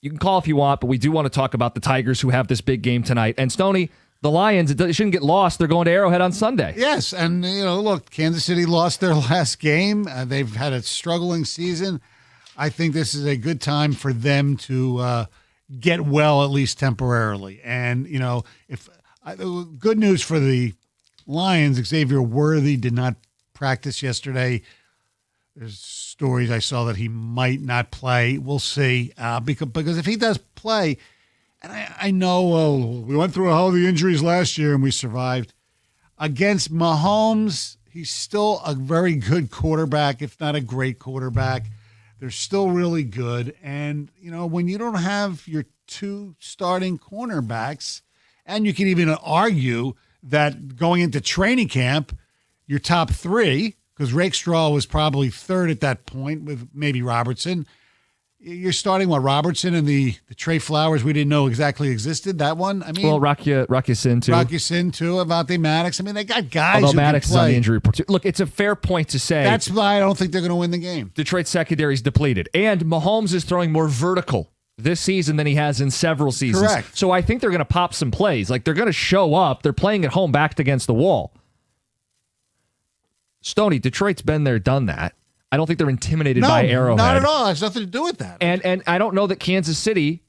You can call if you want, but we do want to talk about the Tigers who have this big game tonight. And Stoney, the Lions, it shouldn't get lost. They're going to Arrowhead on Sunday. Yes, and look, Kansas City lost their last game. They've had a struggling season. I think this is a good time for them to get well, at least temporarily. And good news for the Lions, Xavier Worthy did not practice yesterday. There's stories I saw that he might not play. We'll see. Because if he does play, and I know we went through all the injuries last year and we survived. Against Mahomes, he's still a very good quarterback, if not a great quarterback. They're still really good. And, when you don't have your two starting cornerbacks, and you can even argue that going into training camp, your top three, because Rakestraw was probably third at that point with maybe Robertson. You're starting, Robertson and the Trey Flowers we didn't know exactly existed, that one? I mean, Rakia Sin, too. Rakia Sin, too, Avante Maddox. I mean, they got guys who Maddox can play. is on the injury report, too. Look, it's a fair point to say. That's why I don't think they're going to win the game. Detroit's secondary's depleted. And Mahomes is throwing more vertical this season than he has in several seasons. Correct. So I think they're going to pop some plays. Like, they're going to show up. They're playing at home backed against the wall. Stoney, Detroit's been there, done that. I don't think they're intimidated by Arrowhead. Not at all. It has nothing to do with that. And I don't know that Kansas City,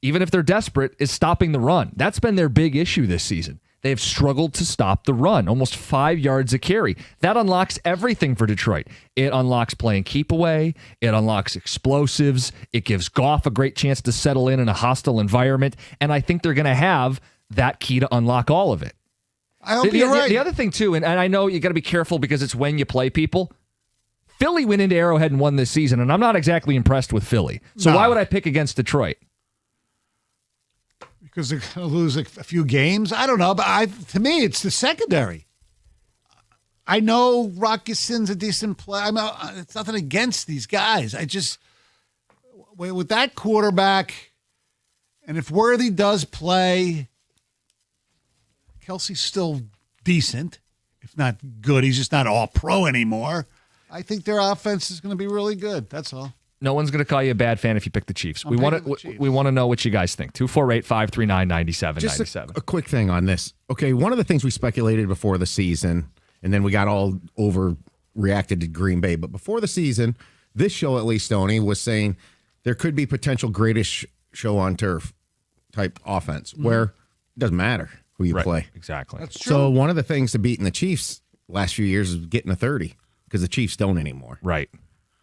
even if they're desperate, is stopping the run. That's been their big issue this season. They have struggled to stop the run, almost 5 yards a carry. That unlocks everything for Detroit. It unlocks playing keep away. It unlocks explosives. It gives Goff a great chance to settle in a hostile environment. And I think they're going to have that key to unlock all of it. I hope you're right. The other thing, too, and I know you got to be careful because it's when you play people. Philly went into Arrowhead and won this season, and I'm not exactly impressed with Philly. So why would I pick against Detroit? Because they're going to lose a few games? I don't know, but to me, it's the secondary. I know Rockerson's a decent player. I mean, it's nothing against these guys. I just, with that quarterback, and if Worthy does play, Kelsey's still decent, if not good. He's just not all pro anymore. I think their offense is going to be really good. That's all. No one's going to call you a bad fan if you pick the Chiefs. We want to know what you guys think. 248-539-9797. Just a quick thing on this. Okay, one of the things we speculated before the season, and then we got all overreacted to Green Bay, but before the season, this show at least, Stoney, was saying there could be potential greatest show on turf type offense where it doesn't matter who you play. Exactly. That's true. So one of the things to beating the Chiefs last few years is getting a 30 because the Chiefs don't anymore. Right.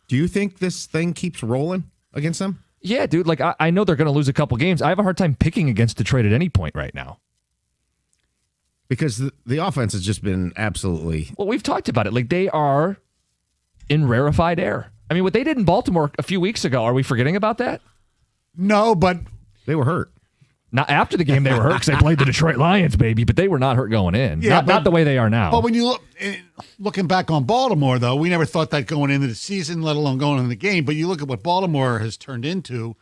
Do you think this thing keeps rolling against them? Yeah, dude. Like, I know they're going to lose a couple games. I have a hard time picking against Detroit at any point right now. Because the offense has just been absolutely... Well, we've talked about it. Like, they are in rarefied air. I mean, what they did in Baltimore a few weeks ago, are we forgetting about that? No, but... They were hurt. Not after the game, they were hurt because they played the Detroit Lions, baby, but they were not hurt going in. Yeah, not the way they are now. But when you looking back on Baltimore, though, we never thought that going into the season, let alone going into the game. But you look at what Baltimore has turned into,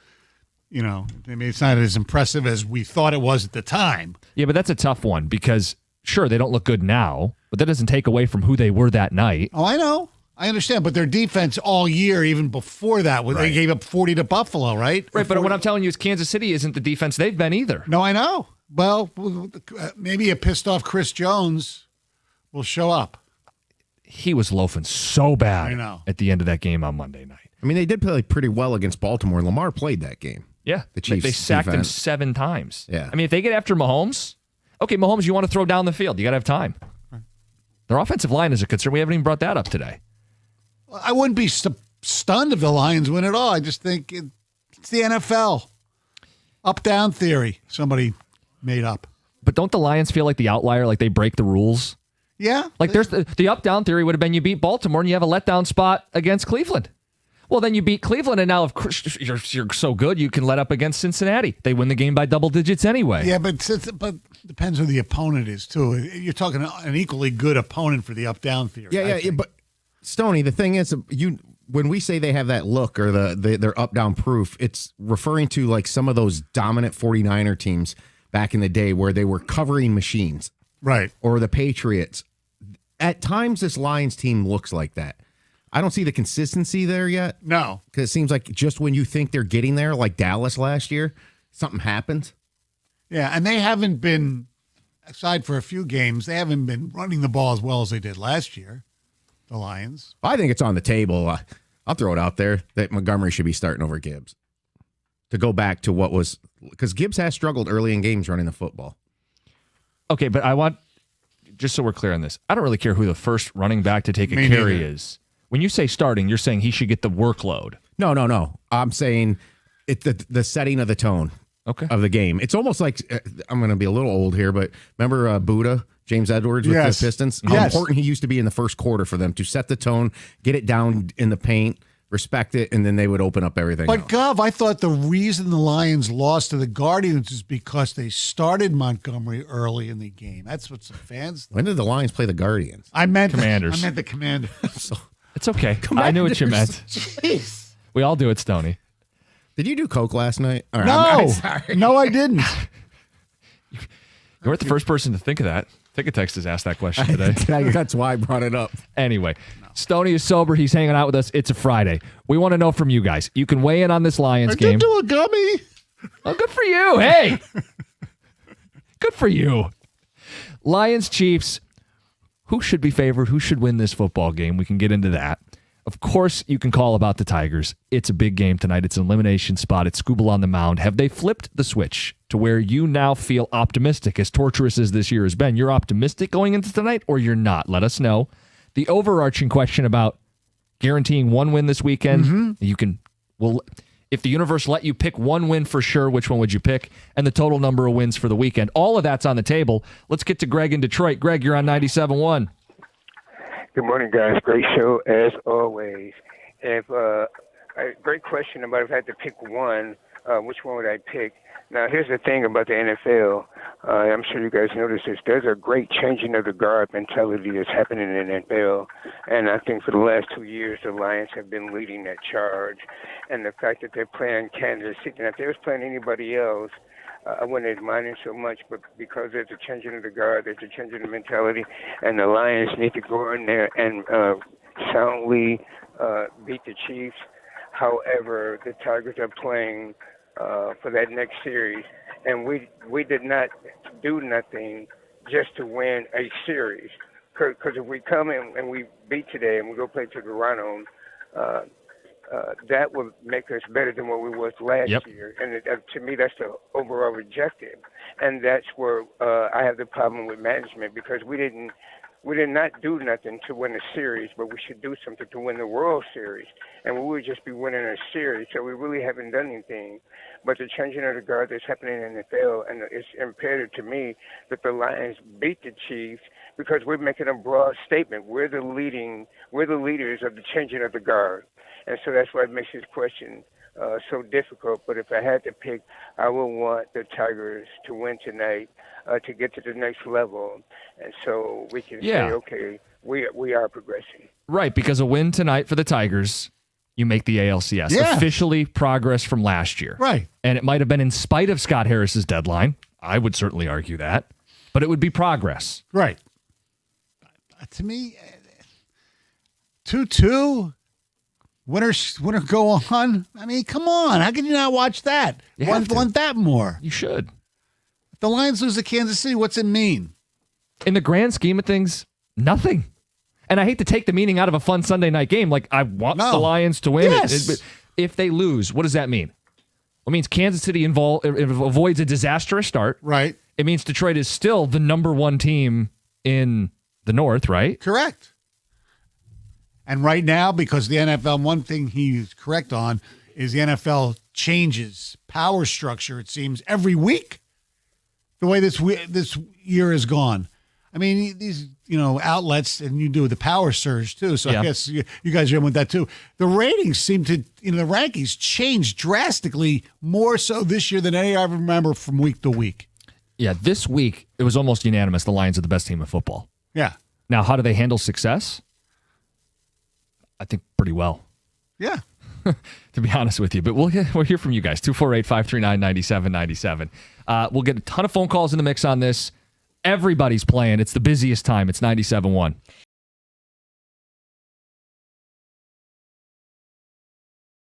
I mean, it's not as impressive as we thought it was at the time. Yeah, but that's a tough one because, sure, they don't look good now, but that doesn't take away from who they were that night. Oh, I know. I understand, but their defense all year, even before that, they gave up 40 to Buffalo, right? Right, but what I'm telling you is Kansas City isn't the defense they've been either. No, I know. Well, maybe a pissed off Chris Jones will show up. He was loafing so bad at the end of that game on Monday night. I mean, they did play pretty well against Baltimore. Lamar played that game. Yeah, the Chiefs. They sacked him defense. 7 times. Yeah. I mean, if they get after Mahomes, okay, Mahomes, you want to throw down the field. You got to have time. Their offensive line is a concern. We haven't even brought that up today. I wouldn't be stunned if the Lions win at all. I just think it's the NFL. Up-down theory somebody made up. But don't the Lions feel like the outlier, like they break the rules? Yeah. Like there's the up-down theory would have been you beat Baltimore and you have a letdown spot against Cleveland. Well, then you beat Cleveland, and now if you're so good, you can let up against Cincinnati. They win the game by double digits anyway. Yeah, but depends who the opponent is, too. You're talking an equally good opponent for the up-down theory. Yeah, but Stoney, the thing is, when we say they have that look or they're up-down proof, it's referring to like some of those dominant 49er teams back in the day where they were covering machines. Right. Or the Patriots. At times, this Lions team looks like that. I don't see the consistency there yet. No. Because it seems like just when you think they're getting there, like Dallas last year, something happens. Yeah, and they haven't been, aside for a few games, they haven't been running the ball as well as they did last year, the Lions. I think it's on the table. I'll throw it out there that Montgomery should be starting over Gibbs. To go back to what was, because Gibbs has struggled early in games running the football. Okay, but I want, just so we're clear on this, I don't really care who the first running back to take a carry is. When you say starting, you're saying he should get the workload. No. I'm saying the setting of the tone of the game. It's almost like, I'm going to be a little old here, but remember Buddha, James Edwards with the Pistons? How important he used to be in the first quarter for them to set the tone, get it down in the paint, respect it, and then they would open up everything else. But, Gov, I thought the reason the Lions lost to the Guardians is because they started Montgomery early in the game. That's what some fans thought. When did the Lions play the Guardians? I meant Commanders. I meant the Commanders. It's okay. I knew what you meant. Jeez. We all do it, Stoney. Did you do coke last night? All right, No. I'm sorry. No, I didn't. You weren't the first person to think of that. Ticket Text has asked that question today. That's why I brought it up. Anyway, Stoney is sober. He's hanging out with us. It's a Friday. We want to know from you guys. You can weigh in on this Lions game. Do a gummy. Oh, good for you. Hey. Good for you. Lions, Chiefs. Who should be favored? Who should win this football game? We can get into that. Of course, you can call about the Tigers. It's a big game tonight. It's an elimination spot. It's Scooble on the mound. Have they flipped the switch to where you now feel optimistic, as torturous as this year has been? You're optimistic going into tonight, or you're not? Let us know. The overarching question about guaranteeing one win this weekend, you can. Well, if the universe let you pick one win for sure, which one would you pick? And the total number of wins for the weekend. All of that's on the table. Let's get to Greg in Detroit. Greg, you're on 97.1. Good morning, guys. Great show as always. If great question about if I had to pick one, which one would I pick? Now, here's the thing about the NFL. I'm sure you guys noticed this. There's a great changing of the guard mentality that's happening in the NFL. And I think for the last 2 years, the Lions have been leading that charge. And the fact that they're playing Kansas City, now if they was playing anybody else, I wouldn't mind it so much, but because there's a changing of the guard, there's a changing of the mentality, and the Lions need to go in there and soundly beat the Chiefs. However, the Tigers are playing for that next series, and we did not do nothing just to win a series. Because if we come in and we beat today and we go play Toronto, that will make us better than what we was last year. And to me, that's the overall objective. And that's where I have the problem with management, because we did not do nothing to win a series, but we should do something to win the World Series. And we would just be winning a series, so we really haven't done anything. But the changing of the guard that's happening in the NFL, and it's imperative to me that the Lions beat the Chiefs, because we're making a broad statement. We're the leaders of the changing of the guard. And so that's why it makes this question so difficult. But if I had to pick, I would want the Tigers to win tonight to get to the next level. And so we can say, okay, we are progressing. Right, because a win tonight for the Tigers, you make the ALCS. Yeah. Officially progress from last year. Right. And it might have been in spite of Scott Harris's deadline. I would certainly argue that. But it would be progress. Right. To me, 2-2. Winner go on. I mean, come on. How can you not watch that? Want that more? You should. If the Lions lose to Kansas City, what's it mean? In the grand scheme of things, nothing. And I hate to take the meaning out of a fun Sunday night game. Like, I want the Lions to win. Yes. But if they lose, what does that mean? It means Kansas City avoids a disastrous start. Right. It means Detroit is still the number one team in the North, right? Correct. And right now, because the NFL, one thing he's correct on is the NFL changes power structure, it seems, every week. The way this year has gone. I mean, these outlets, and you do the power surge too. So I guess you guys are in with that too. The ratings seem to, the rankings change drastically more so this year than any I remember from week to week. Yeah, this week it was almost unanimous. The Lions are the best team in football. Yeah. Now, how do they handle success? I think pretty well. Yeah. To be honest with you. But we'll hear from you guys. 248-539-9797. We'll get a ton of phone calls in the mix on this. Everybody's playing. It's the busiest time. It's 97.1.